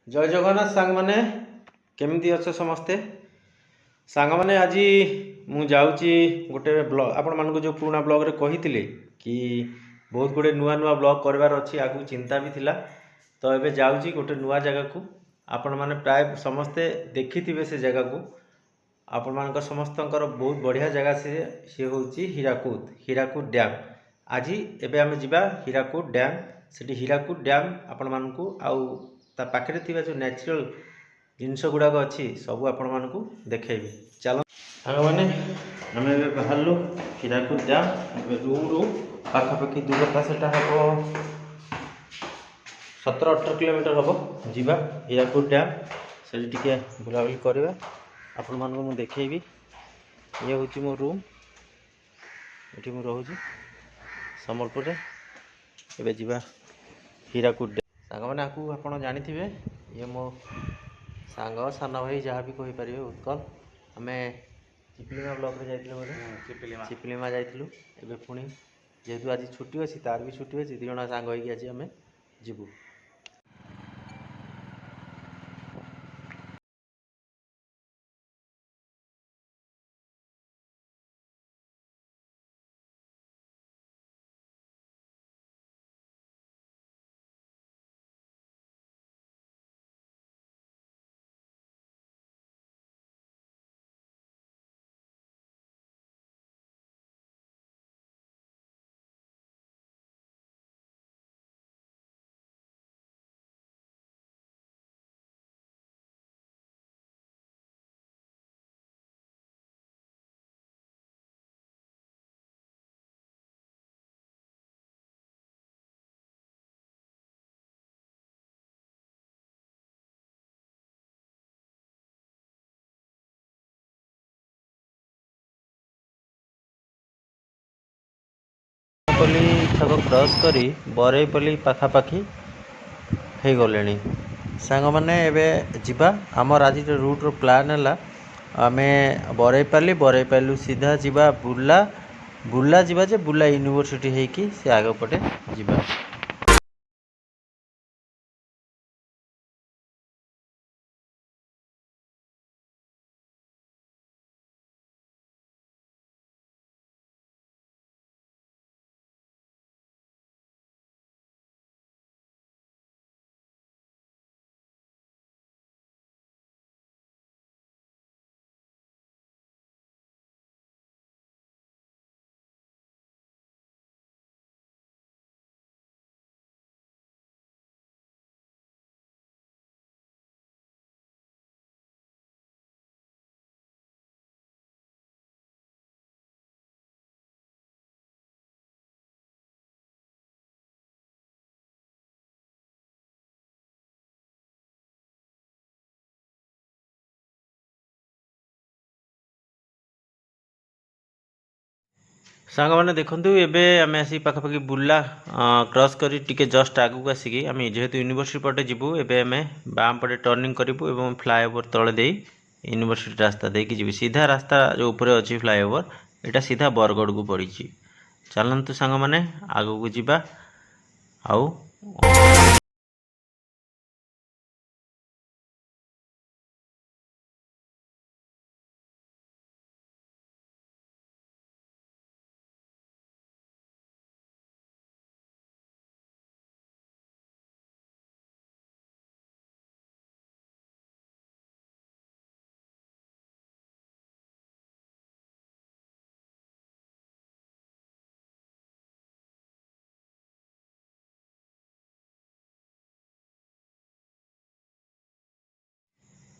जय जगन्नाथ सांग माने केमती अच्छे समस्ते सांग माने आज मु जाऊँगी गोटे ब्लॉग आपण मानक जो पुराना ब्लॉग रे कही कि बहुत गुड़े नुआ नुआ ब्लॉग करवार अच्छी आगु चिंता भी थिला तो एबे जाऊँगी गोटे नुआ जगह को आपण माने प्राय समस्ते देखि से जगह को आपण मानक समस्तंकर बहुत बढ़िया जगह से होची हीराकूद डैम आज एबे आमे जिबा हीराकूद डैम सेठी हीराकूद डैम आपण मानकू आउ ता पाखरे थिबा जो नेचुरल जिनस गुड़ाक अच्छी सब आपण मानकू देखैबी चलो आमे माने आमे एबे बाहरलु हीराकूद डैम एबे रूम रू पाखापाखि दूरता सेटा हबो 17-18 किलोमीटर हबो जिबा हीराकूद डैम से टिके बुलाबुली करवा आपण मानकू मु देखैबी ये होची मो रूम एठी मु रहूची संबलपुर रे एबे जिबा हीराकूद डैम सांग मैंने आपको आप जानी ये मो सांग सान भाई जहाँ भी कहीपर उत्कल आम चिपलिमा ब्लॉक रे जाइए चिपलिमा जाइलु एबे पुणी जेहेतु आज छुट्टी अच्छी तार भी छुट्टी अच्छी दुई जन सांग होगी आज आम जीवु छक क्रॉस करी बरईपल्ली पाखापाखि हो गले सांग मैंने एवं जीवा आमर आज रूट्र प्लान है आम बरईपल्ली सीधा जीवा बुर्ला जीवा जे बुर्ला यूनिवर्सिटी होगी से आग पटे जीवा सांग मैंने देखु एबे आम आसी पाखापाखि बुर्ला क्रॉस करी टिके जस्ट आगू आसिक आम जेहेतु यूनिवर्सिटी पटे जीवु एबे आम बाम पटे टर्निंग करूँ और फ्लाईओवर तले दे यूनिवर्सिटी रास्ता देकी जी सीधा रास्ता जो ऊपर अच्छी फ्लाईओवर यहाँ सीधा बरगढ़ को पड़ी चलतु सांग मैंने आगू को जीवा आउ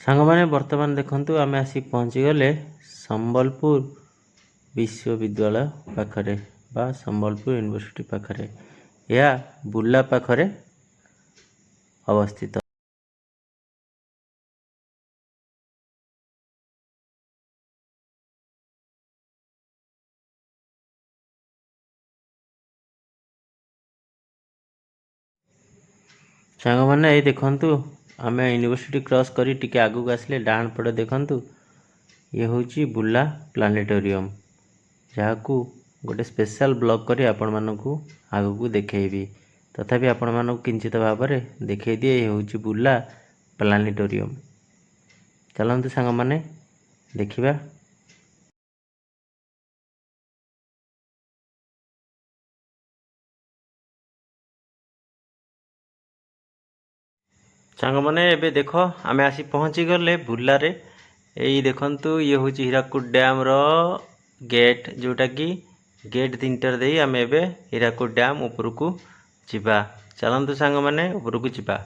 सांग मैंने बर्तमान देखु आम आसी पहुँची गले संबलपुर विश्वविद्यालय पाखरे बा संबलपुर यूनिवर्सिटी पाखरे यह बुर्ला पाखरे अवस्थित सांग मैंने ये देखु आम यूनिवर्सिटी क्रॉस करी टिके आगू आसले डाण पटे देखु ये हूँ बुर्ला प्लानेटोरियम जहाँ को गोटे स्पेशल ब्लॉग करी आपण मानकू आगू को देखैबी तथापि आपण मानकू किंचित भाव में देखै दिए ये हूँ बुर्ला ପ୍ଲାନେଟୋରିୟମ୍। ଚାଲନ୍ତୁ ସାଙ୍ଗମାନେ ଦେଖିବା। ସାଙ୍ଗମାନେ ଏବେ ଦେଖ ଆମେ ଆସି ପହଞ୍ଚିଗଲେ ବୁର୍ଲାରେ। ଏଇ ଦେଖନ୍ତୁ ଇଏ ହେଉଛି ହୀରାକୁଦ ଡ୍ୟାମ୍ର ଗେଟ୍, ଯେଉଁଟାକି ଗେଟ୍ 3ଟାରେ ଦେଇ ଆମେ ଏବେ ହୀରାକୁଦ ଡ୍ୟାମ୍ ଉପରକୁ ଯିବା। ଚାଲନ୍ତୁ ସାଙ୍ଗମାନେ ଉପରକୁ ଯିବା।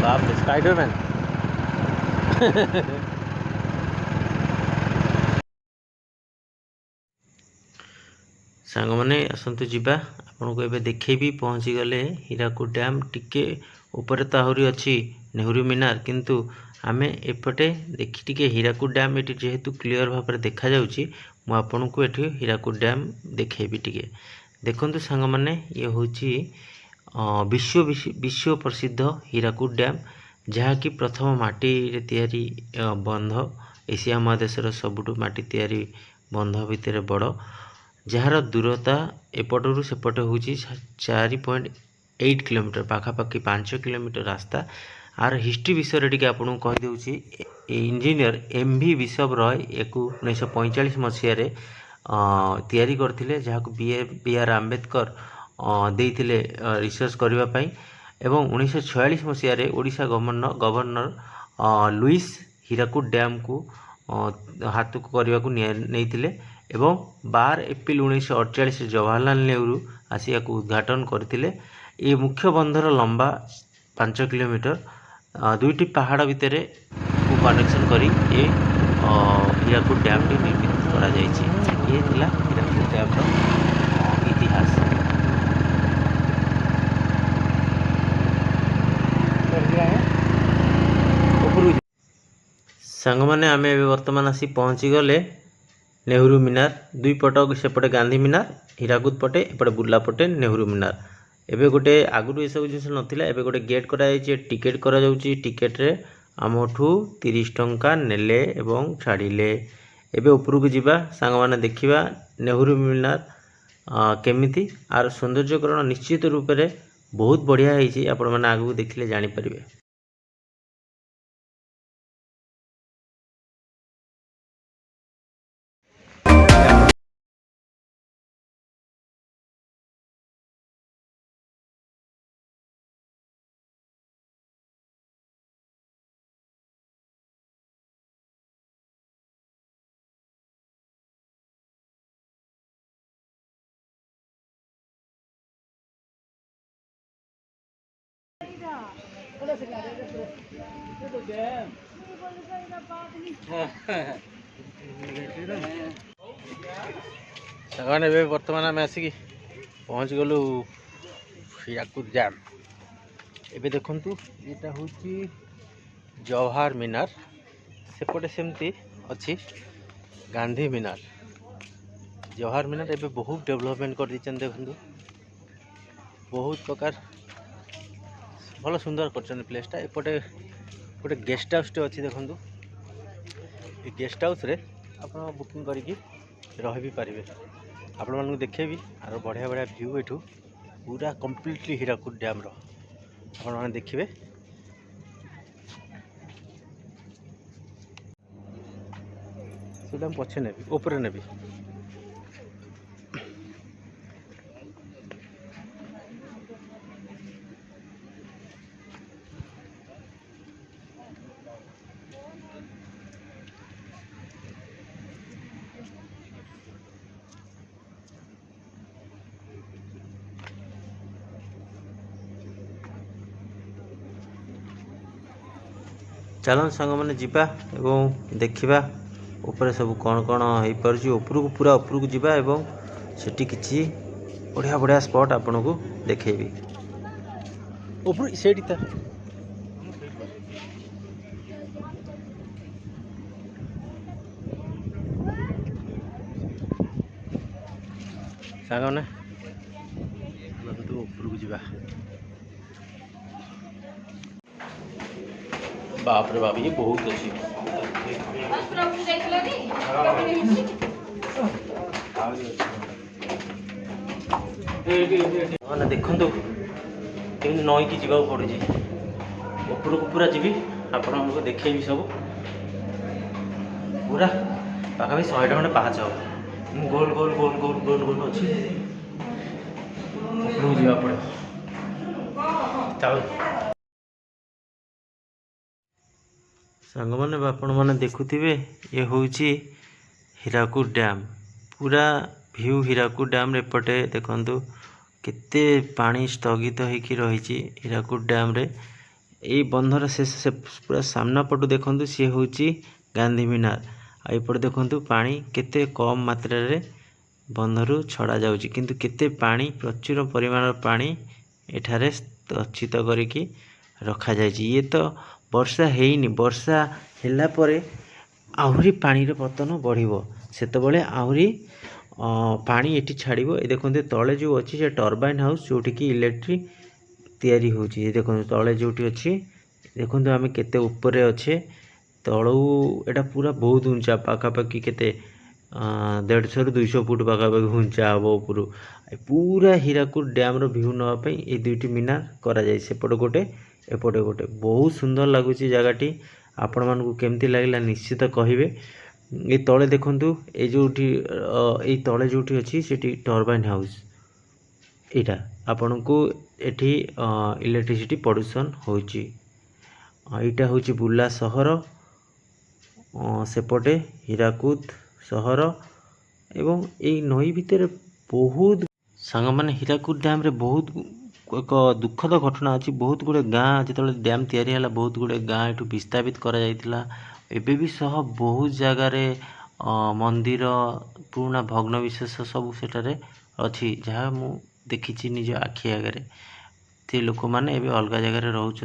बाप रे, स्पाइडरमैन। ସାଙ୍ଗମାନେ ଆସନ୍ତୁ ଯିବା। ଆପଣଙ୍କୁ ଏବେ ଦେଖେଇବି ପହଞ୍ଚିଗଲେ ହୀରାକୁଦ ଡ୍ୟାମ୍। ଟିକେ ଉପରେ ତ ଆହୁରି ଅଛି ନେହେରୁ ମିନାର, କିନ୍ତୁ ଆମେ ଏପଟେ ଦେଖି ଟିକେ ହୀରାକୁଦ ଡ୍ୟାମ୍ ଏଠି ଯେହେତୁ କ୍ଲିଅର ଭାବରେ ଦେଖାଯାଉଛି, ମୁଁ ଆପଣଙ୍କୁ ଏଠି ହୀରାକୁଦ ଡ୍ୟାମ୍ ଦେଖେଇବି। ଟିକେ ଦେଖନ୍ତୁ ସାଙ୍ଗମାନେ, ଇଏ ହେଉଛି ବିଶ୍ୱ ପ୍ରସିଦ୍ଧ ହୀରାକୁଦ ଡ୍ୟାମ୍, ଯାହାକି ପ୍ରଥମ ମାଟିରେ ତିଆରି ବନ୍ଧ, ଏସିଆ ମହାଦେଶର ସବୁଠୁ ମାଟି ତିଆରି ବନ୍ଧ ଭିତରେ ବଡ଼, ଯାହାର ଦୂରତା ଏପଟରୁ ସେପଟ ହେଉଛି 4.8 କିଲୋମିଟର, ପାଖାପାଖି 5 କିଲୋମିଟର ରାସ୍ତା। ଆର ହିଷ୍ଟ୍ରି ବିଷୟରେ ଟିକେ ଆପଣଙ୍କୁ କହିଦେଉଛି। ଇଞ୍ଜିନିୟର MV ବିଶପ ରୟ ୟାକୁ 1945 ମସିହାରେ ତିଆରି କରିଥିଲେ, ଯାହାକୁ BR ଆମ୍ବେଦକର ଦେଇଥିଲେ ରିସର୍ଚ୍ଚ କରିବା ପାଇଁ। ଏବଂ 1946 ମସିହାରେ ଓଡ଼ିଶା ଗଭର୍ଣ୍ଣର ଲୁଇସ୍ ହୀରାକୁଦ ଡ୍ୟାମ୍କୁ ହାତକୁ କରିବାକୁ ନେଇଥିଲେ ଏବଂ 12 ଏପ୍ରିଲ 1948ରେ ଜବାହରଲାଲ ନେହେରୁ ଆସି ଏହାକୁ ଉଦ୍ଘାଟନ କରିଥିଲେ। ଏ ମୁଖ୍ୟ ବନ୍ଧର ଲମ୍ବା 5 କିଲୋମିଟର, ଦୁଇଟି ପାହାଡ଼ ଭିତରେ କନେକ୍ସନ କରି ଏ ହୀରାକୁଦ ଡ୍ୟାମ୍ଟି ନିର୍ମିତ କରାଯାଇଛି। ଇଏ ଥିଲା ହୀରାକୁଦ ଡ୍ୟାମ୍ର ଇତିହାସ। ସାଙ୍ଗମାନେ ଆମେ ଏବେ ବର୍ତ୍ତମାନ ଆସି ପହଞ୍ଚିଗଲେ ନେହେରୁ ମିନାର। ଦୁଇ ପଟ, ସେପଟେ ଗାନ୍ଧୀ ମିନାର ହୀରାକୁଦ ପଟେ, ଏପଟେ ବୁର୍ଲା ପଟେ ନେହେରୁ ମିନାର। ଏବେ ଗୋଟେ ଆଗରୁ ଏସବୁ ଜିନିଷ ନଥିଲା, ଏବେ ଗୋଟେ ଗେଟ୍ କରାଯାଇଛି, ଟିକେଟ୍ କରାଯାଉଛି। ଟିକେଟ୍ରେ ଆମଠୁ 30 ଟଙ୍କା ନେଲେ ଏବଂ ଛାଡ଼ିଲେ। ଏବେ ଉପରକୁ ଯିବା ସାଙ୍ଗମାନେ, ଦେଖିବା ନେହେରୁ ମିନାର କେମିତି। ଆର ସୌନ୍ଦର୍ଯ୍ୟକରଣ ନିଶ୍ଚିତ ରୂପରେ ବହୁତ ବଢ଼ିଆ ହେଇଛି, ଆପଣମାନେ ଆଗକୁ ଦେଖିଲେ ଜାଣିପାରିବେ। ସାଙ୍ଗମାନେ ଏବେ ବର୍ତ୍ତମାନ ଆମେ ଆସିକି ପହଞ୍ଚିଗଲୁ ହୀରାକୁଦ ଡ୍ୟାମ୍। ଏବେ ଦେଖନ୍ତୁ, ଏଇଟା ହେଉଛି ଜବାହର ମିନାର, ସେପଟେ ସେମିତି ଅଛି ଗାନ୍ଧୀ ମିନାର। ଜବାହର ମିନାର ଏବେ ବହୁତ ଡେଭଲପମେଣ୍ଟ କରିଦେଇଛନ୍ତି। ଦେଖନ୍ତୁ, ବହୁତ ପ୍ରକାର ଭଲ ସୁନ୍ଦର କରିଛନ୍ତି ପ୍ଲେସ୍ଟା। ଏପଟେ ଗୋଟେ ଗେଷ୍ଟ ହାଉସ୍ଟେ ଅଛି। ଦେଖନ୍ତୁ, ଏ ଗେଷ୍ଟ ହାଉସ୍ରେ ଆପଣ ବୁକିଂ କରିକି ରହି ବି ପାରିବେ। ଆପଣମାନଙ୍କୁ ଦେଖେଇବି ଆର ବଢ଼ିଆ ବଢ଼ିଆ ଭ୍ୟୁ ଏଠୁ, ପୁରା କମ୍ପ୍ଲିଟଲି ହୀରାକୁଦ ଡ୍ୟାମ୍ର ଆପଣମାନେ ଦେଖିବେ। ସେଇଟା ମୁଁ ପଛେ ନେବି, ଉପରେ ନେବି। ଚାଲନ୍ତୁ ସାଙ୍ଗମାନେ ଯିବା ଏବଂ ଦେଖିବା ଉପରେ ସବୁ କ'ଣ କ'ଣ ହେଇପାରୁଛି। ଉପରକୁ, ପୁରା ଉପରକୁ ଯିବା ଏବଂ ସେଠି କିଛି बढ़िया बढ़िया स्पॉट आपन को देखेबी ऊपर सेठी था सागने ऊपर को जा बाप रे बाप ये बहुत अच्छी मैंने देखु केमी नईकी जावाक पड़े ऊपर को पूरा जी आपण देखेबी सब पूरा पाखापी 100 टा खंडे पाहाच हम गोल गोल गोल गोल गोल गोल अच्छी ऊपर जावा पड़े चल सांग मैंने आपण मैंने देखुथिबे ये होउची हीराकुद डैम पूरा व्यू हीराकुद डैम रे पटे देखंतु केते पानी स्थगित होइकी रहिची हीराकुद डैम रे ए बंधर से पूरा सामना पटु देखंतु सी होउची गांधी मीनार आ एपटे देखंतु पानी केते कम मात्रा रे बंधरु छड़ा जाउची किंतु केते पानी प्रचुर परिमाण पानी एठारे स्थित करिकी रखा जायची ये तो वर्षा हेनी वर्षा ହେଲା ପରେ ଆହୁରି ପାଣିର ପତନ ବଢ଼ିବ ସେତେବେଳେ ଆହୁରି ପାଣି ଏଠି ଛାଡ଼ିବ ଏ ଦେଖନ୍ତୁ ତଳେ ଯେଉଁ ଅଛି ସେ ଟର୍ବାଇନ୍ ହାଉସ୍ ଯେଉଁଠିକି ଇଲେକ୍ଟ୍ରିକ୍ ତିଆରି ହେଉଛି ଏ ଦେଖନ୍ତୁ ତଳେ ଯେଉଁଠି ଅଛି ଦେଖନ୍ତୁ ଆମେ କେତେ ଉପରେ ଅଛେ ତଳୁ ଏଇଟା ପୁରା ବହୁତ ଉଞ୍ଚା ପାଖାପାଖି କେତେ 150 ରୁ 200 ଫୁଟ ପାଖାପାଖି ଉଞ୍ଚା ହେବ ଉପରୁ पूरा हीराकुद डैम रो व्यू नवा पे ये दुईटी मीनार करा जाय सेपटे गोटे एपटे गोटे बहुत सुंदर लगुच जगहटी आपण मानकु केमती लागला निश्चित कहिबे ये तळे देखंतु ए जोठी ए तळे जोठी अछि सेठी टर्बाइन हाउस एटा आपनकु एठी इलेक्ट्रिसिटी प्रोडक्शन होची एटा होची बुला सहर सेपटे हीराकुद सहर एवं ए नई भितर बहुत सांग माने हीराकुद डैम रे बहुत एक दुखद घटना अच्छी बहुत गुड़े गाँ जो डैम तैयारी है बहुत गुड़े गाँ यू विस्थापित करा एबे भी सह बहुत जगार मंदिर पुराना भग्नविशेष सब सेठारे अच्छी जहाँ मु देखी निज आखि आगे से लोक मैंने अलग जगार रोच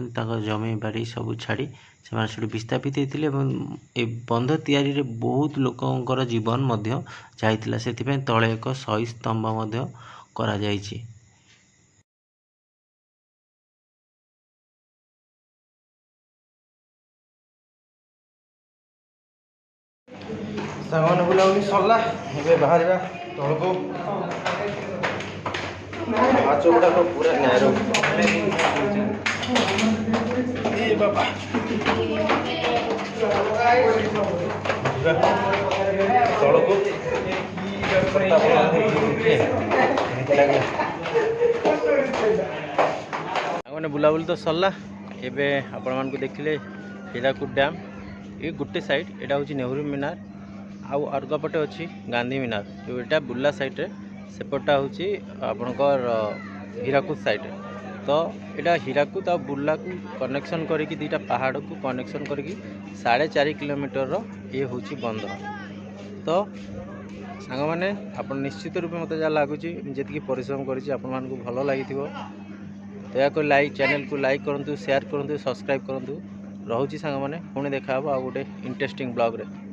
जमी बाड़ी सब छाड़ी से विस्थापित होते बंध तैयारी रे बहुत लोकंकर जीवन जाइतिला से तले एक शही स्तंभ करा जाइछि। सामान बुलाबुली सरला बाहर तौक पाच गुड़ाक पूरा नैरो बाबा तौक बुलाबुली तो सरला एबे आपण मानकु देखिले हीराकुद डैम ये गोटे साइड एटा होची नेहरू मीनार आउ अर्गपटे अच्छी गांधी मीनार जो एटा बुला साइड रे सेपटा होची आपनकर हीराकुद साइड रे तो एटा हीराकुद आ बुला को कनेक्शन करके दीटा पहाड़ को कनेक्शन करके 4.5 किलोमीटर रो ये होची बंध तो सांग माने आपण निश्चित रूप मते जा लागुची जेतिकी परिश्रम करिछि आपण मान को भलो लागिथिबो दयाको लाइक चैनल को लाइक करंतु शेयर करंतु सब्सक्राइब करंतु रहुची सांग माने पुणी देखा आ गोटे इंटरेस्टिंग ब्लॉग रे।